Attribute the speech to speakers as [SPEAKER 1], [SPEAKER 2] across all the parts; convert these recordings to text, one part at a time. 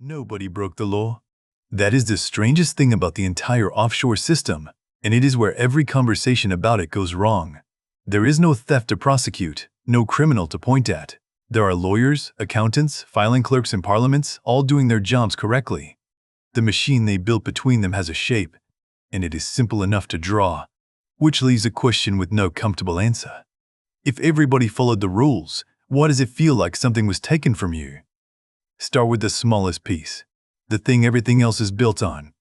[SPEAKER 1] Nobody broke the law. That is the strangest thing about the entire offshore system, and it is where every conversation about it goes wrong. There is no theft to prosecute, no criminal to point at. There are lawyers, accountants, filing clerks in parliaments, all doing their jobs correctly. The machine they built between them has a shape, and it is simple enough to draw, which leaves a question with no comfortable answer. If everybody followed the rules, why does it feel like something was taken from you? Start with the smallest piece, the thing everything else is built on.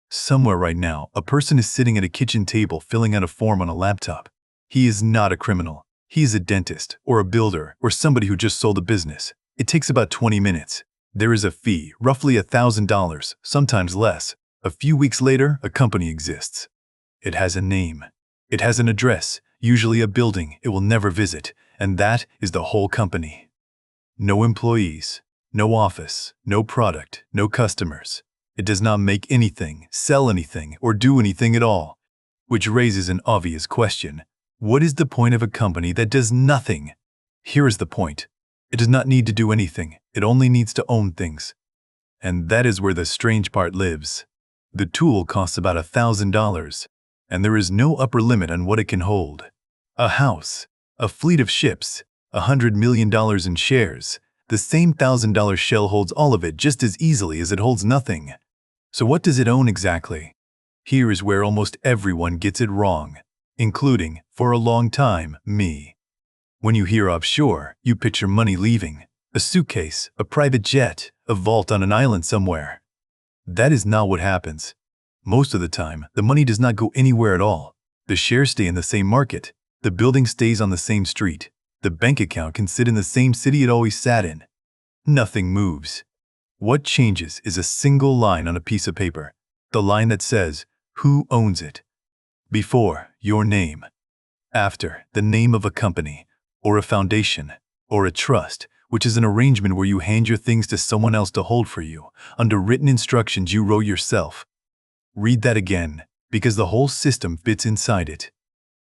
[SPEAKER 1] Somewhere right now, a person is sitting at a kitchen table filling out a form on a laptop. He is not a criminal. He is a dentist, or a builder, or somebody who just sold a business. It takes about 20 minutes. There is a fee, roughly $1,000, sometimes less. A few weeks later, a company exists. It has a name. It has an address, usually a building it will never visit, and that is the whole company. No employees, no office, no product, no customers. It does not make anything, sell anything, or do anything at all. Which raises an obvious question. What is the point of a company that does nothing? Here is the point. It does not need to do anything. It only needs to own things. And that is where the strange part lives. The tool costs about $1,000, and there is no upper limit on what it can hold. A house, a fleet of ships, $100 million in shares. The same $1,000 shell holds all of it just as easily as it holds nothing. So what does it own exactly? Here is where almost everyone gets it wrong, including, for a long time, me. When you hear offshore, you picture money leaving, a suitcase, a private jet, a vault on an island somewhere. That is not what happens. Most of the time, the money does not go anywhere at all. The shares stay in the same market. The building stays on the same street. The bank account can sit in the same city it always sat in. Nothing moves. What changes is a single line on a piece of paper, the line that says, who owns it? Before, your name. After, the name of a company, or a foundation, or a trust, which is an arrangement where you hand your things to someone else to hold for you, under written instructions you wrote yourself. Read that again, because the whole system fits inside it.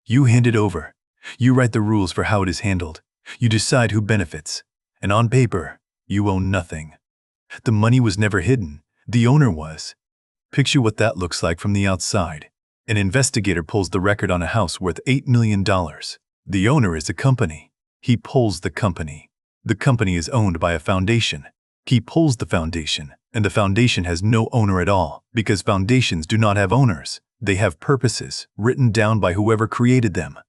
[SPEAKER 1] You hand it over. You write the rules for how it is handled. You decide who benefits. And on paper, you own nothing. The money was never hidden. The owner was. Picture what that looks like from the outside. An investigator pulls the record on a house worth $8 million. The owner is a company. He pulls the company. The company is owned by a foundation. He pulls the foundation, and the foundation has no owner at all, because foundations do not have owners. They have purposes, written down by whoever created them.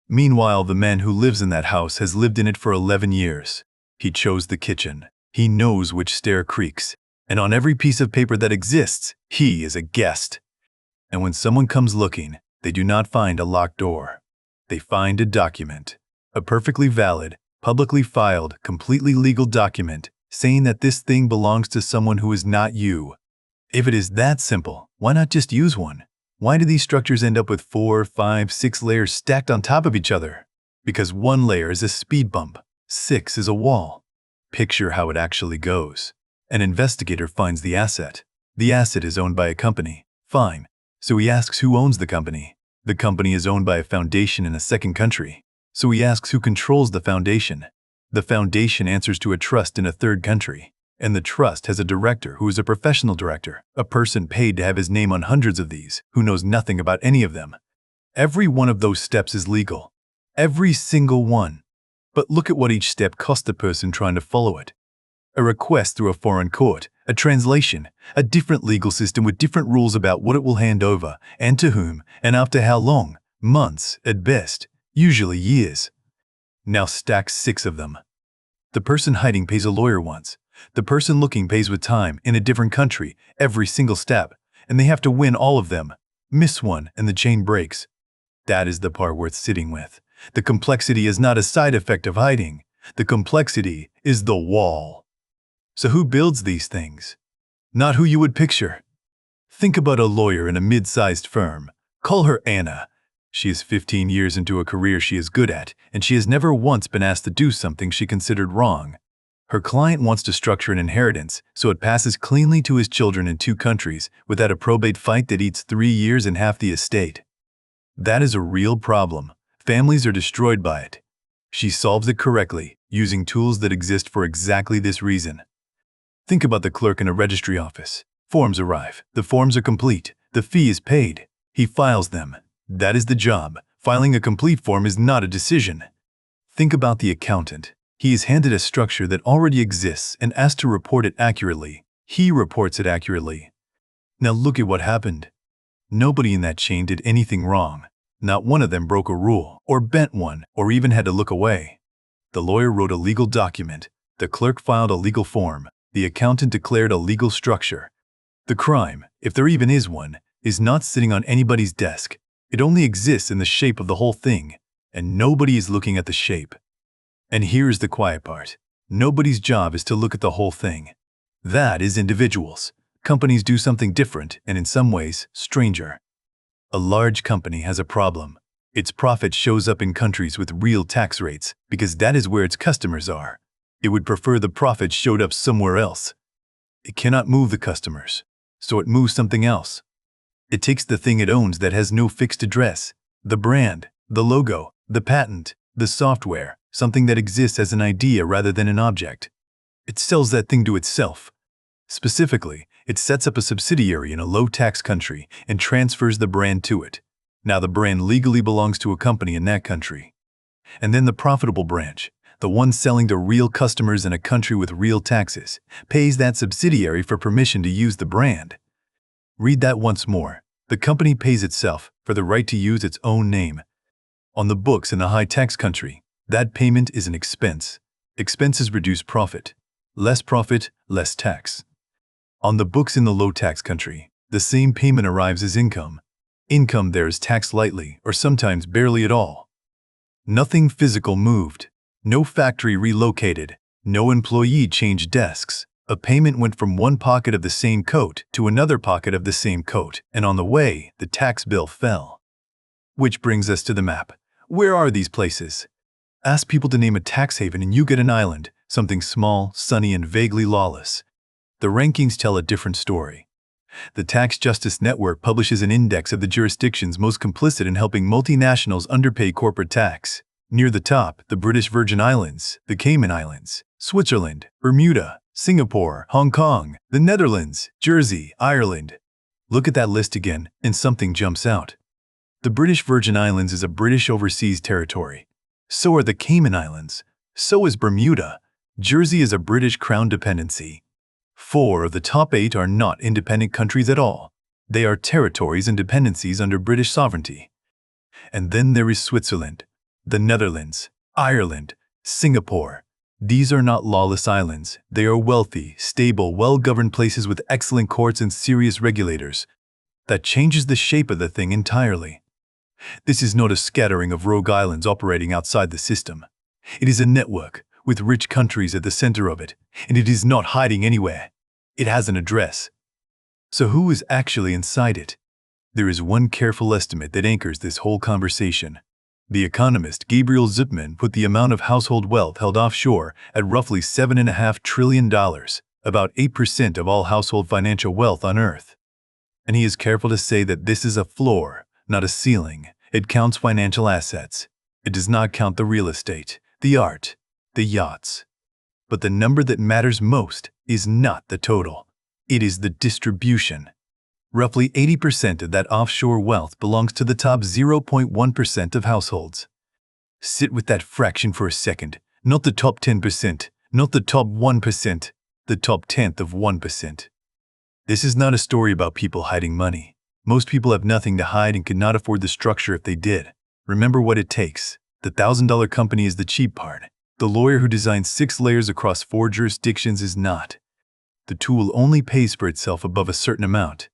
[SPEAKER 1] Meanwhile, the man who lives in that house has lived in it for 11 years. He chose the kitchen. He knows which stair creaks. And on every piece of paper that exists, he is a guest. And when someone comes looking, they do not find a locked door. They find a document. A perfectly valid, publicly filed, completely legal document saying that this thing belongs to someone who is not you. If it is that simple, why not just use one? Why do these structures end up with 4, 5, 6 layers stacked on top of each other? Because one layer is a speed bump, 6 is a wall. Picture how it actually goes. An investigator finds the asset. The asset is owned by a company. Fine. So he asks who owns the company. The company is owned by a foundation in a second country. So he asks who controls the foundation. The foundation answers to a trust in a third country. And the trust has a director who is a professional director, a person paid to have his name on hundreds of these, who knows nothing about any of them. Every one of those steps is legal. Every single one. But look at what each step cost the person trying to follow it. A request through a foreign court, a translation, a different legal system with different rules about what it will hand over, and to whom, and after how long, months at best, usually years. Now stack 6 of them. The person hiding pays a lawyer once. The person looking pays with time in a different country, every single step, and they have to win all of them. Miss one and the chain breaks. That is the part worth sitting with. The complexity is not a side effect of hiding. The complexity is the wall. So who builds these things? Not who you would picture. Think about a lawyer in a mid-sized firm. Call her Anna. She is 15 years into a career she is good at, and she has never once been asked to do something she considered wrong. Her client wants to structure an inheritance so it passes cleanly to his children in 2 countries without a probate fight that eats 3 years and half the estate. That is a real problem. Families are destroyed by it. She solves it correctly, using tools that exist for exactly this reason. Think about the clerk in a registry office. Forms arrive. The forms are complete. The fee is paid. He files them. That is the job. Filing a complete form is not a decision. Think about the accountant. He is handed a structure that already exists and asked to report it accurately. He reports it accurately. Now look at what happened. Nobody in that chain did anything wrong. Not one of them broke a rule, or bent one, or even had to look away. The lawyer wrote a legal document. The clerk filed a legal form. The accountant declared a legal structure. The crime, if there even is one, is not sitting on anybody's desk. It only exists in the shape of the whole thing, and nobody is looking at the shape. And here's the quiet part. Nobody's job is to look at the whole thing. That is individuals. Companies do something different and in some ways, stranger. A large company has a problem. Its profit shows up in countries with real tax rates because that is where its customers are. It would prefer the profit showed up somewhere else. It cannot move the customers, so it moves something else. It takes the thing it owns that has no fixed address, the brand, the logo, the patent, the software, something that exists as an idea rather than an object. It sells that thing to itself. Specifically, it sets up a subsidiary in a low-tax country and transfers the brand to it. Now the brand legally belongs to a company in that country. And then the profitable branch, the one selling to real customers in a country with real taxes, pays that subsidiary for permission to use the brand. Read that once more. The company pays itself for the right to use its own name. On the books in a high-tax country, that payment is an expense. Expenses reduce profit. Less profit, less tax. On the books in the low-tax country, the same payment arrives as income. Income there is taxed lightly or sometimes barely at all. Nothing physical moved. No factory relocated. No employee changed desks. A payment went from one pocket of the same coat to another pocket of the same coat, and on the way, the tax bill fell. Which brings us to the map. Where are these places? Ask people to name a tax haven and you get an island, something small, sunny, and vaguely lawless. The rankings tell a different story. The Tax Justice Network publishes an index of the jurisdictions most complicit in helping multinationals underpay corporate tax. Near the top, the British Virgin Islands, the Cayman Islands, Switzerland, Bermuda, Singapore, Hong Kong, the Netherlands, Jersey, Ireland. Look at that list again, and something jumps out. The British Virgin Islands is a British overseas territory. So are the Cayman Islands. So is Bermuda. Jersey is a British Crown dependency. 4 of the top 8 are not independent countries at all. They are territories and dependencies under British sovereignty. And then there is Switzerland, the Netherlands, Ireland, Singapore. These are not lawless islands. They are wealthy, stable, well-governed places with excellent courts and serious regulators. That changes the shape of the thing entirely. This is not a scattering of rogue islands operating outside the system. It is a network, with rich countries at the center of it, and it is not hiding anywhere. It has an address. So who is actually inside it? There is one careful estimate that anchors this whole conversation. The economist Gabriel Zucman put the amount of household wealth held offshore at roughly $7.5 trillion, about 8% of all household financial wealth on Earth. And he is careful to say that this is a floor, not a ceiling. It counts financial assets. It does not count the real estate, the art, the yachts. But the number that matters most is not the total. It is the distribution. Roughly 80% of that offshore wealth belongs to the top 0.1% of households. Sit with that fraction for a second. Not the top 10%, not the top 1%, the top tenth of 1%. This is not a story about people hiding money. Most people have nothing to hide and could not afford the structure if they did. Remember what it takes. The $1,000 company is the cheap part. The lawyer who designs 6 layers across 4 jurisdictions is not. The tool only pays for itself above a certain amount.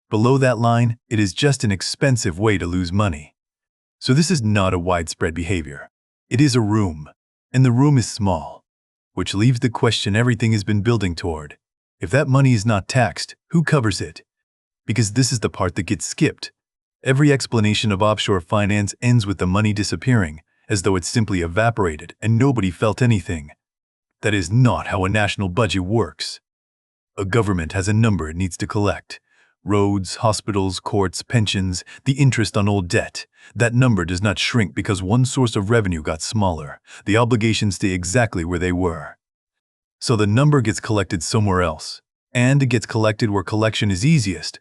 [SPEAKER 1] Below that line, it is just an expensive way to lose money. So this is not a widespread behavior. It is a room, and the room is small, which leaves the question everything has been building toward. If that money is not taxed, who covers it? Because this is the part that gets skipped. Every explanation of offshore finance ends with the money disappearing, as though it simply evaporated and nobody felt anything. That is not how a national budget works. A government has a number it needs to collect. Roads, hospitals, courts, pensions, the interest on old debt. That number does not shrink because one source of revenue got smaller. The obligations stay exactly where they were. So the number gets collected somewhere else, and it gets collected where collection is easiest.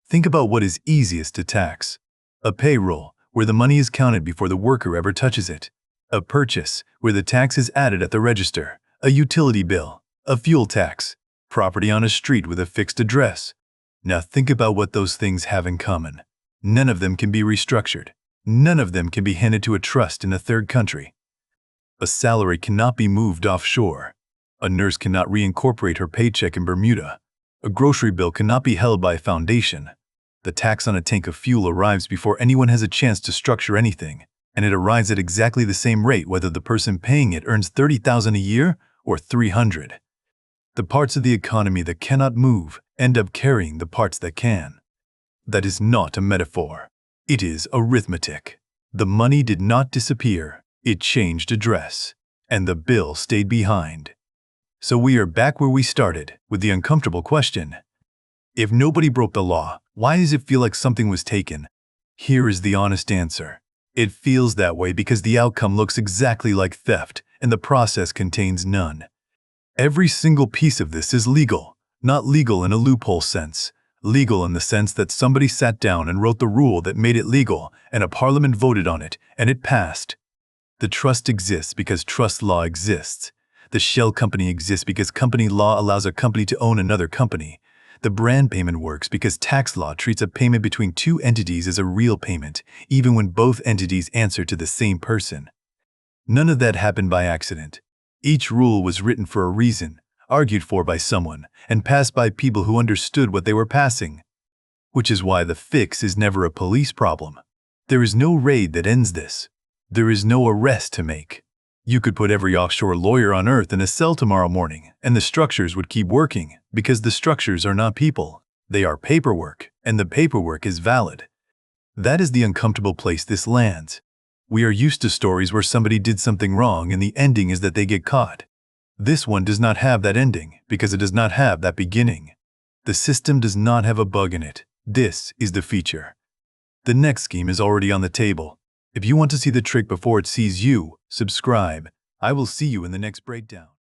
[SPEAKER 1] Think about what is easiest to tax. A payroll, where the money is counted before the worker ever touches it. A purchase, where the tax is added at the register. A utility bill. A fuel tax. Property on a street with a fixed address. Now think about what those things have in common. None of them can be restructured. None of them can be handed to a trust in a third country. A salary cannot be moved offshore. A nurse cannot reincorporate her paycheck in Bermuda. A grocery bill cannot be held by a foundation. The tax on a tank of fuel arrives before anyone has a chance to structure anything, and it arrives at exactly the same rate whether the person paying it earns $30,000 a year or $300. The parts of the economy that cannot move end up carrying the parts that can. That is not a metaphor. It is arithmetic. The money did not disappear. It changed address, and the bill stayed behind. So we are back where we started, with the uncomfortable question. If nobody broke the law, why does it feel like something was taken? Here is the honest answer. It feels that way because the outcome looks exactly like theft, and the process contains none. Every single piece of this is legal, not legal in a loophole sense. Legal in the sense that somebody sat down and wrote the rule that made it legal, and a parliament voted on it, and it passed. The trust exists because trust law exists. The shell company exists because company law allows a company to own another company. The brand payment works because tax law treats a payment between two entities as a real payment, even when both entities answer to the same person. None of that happened by accident. Each rule was written for a reason, argued for by someone, and passed by people who understood what they were passing. Which is why the fix is never a police problem. There is no raid that ends this. There is no arrest to make. You could put every offshore lawyer on earth in a cell tomorrow morning, and the structures would keep working, because the structures are not people. They are paperwork, and the paperwork is valid. That is the uncomfortable place this lands. We are used to stories where somebody did something wrong and the ending is that they get caught. This one does not have that ending, because it does not have that beginning. The system does not have a bug in it. This is the feature. The next scheme is already on the table. If you want to see the trick before it sees you, subscribe. I will see you in the next breakdown.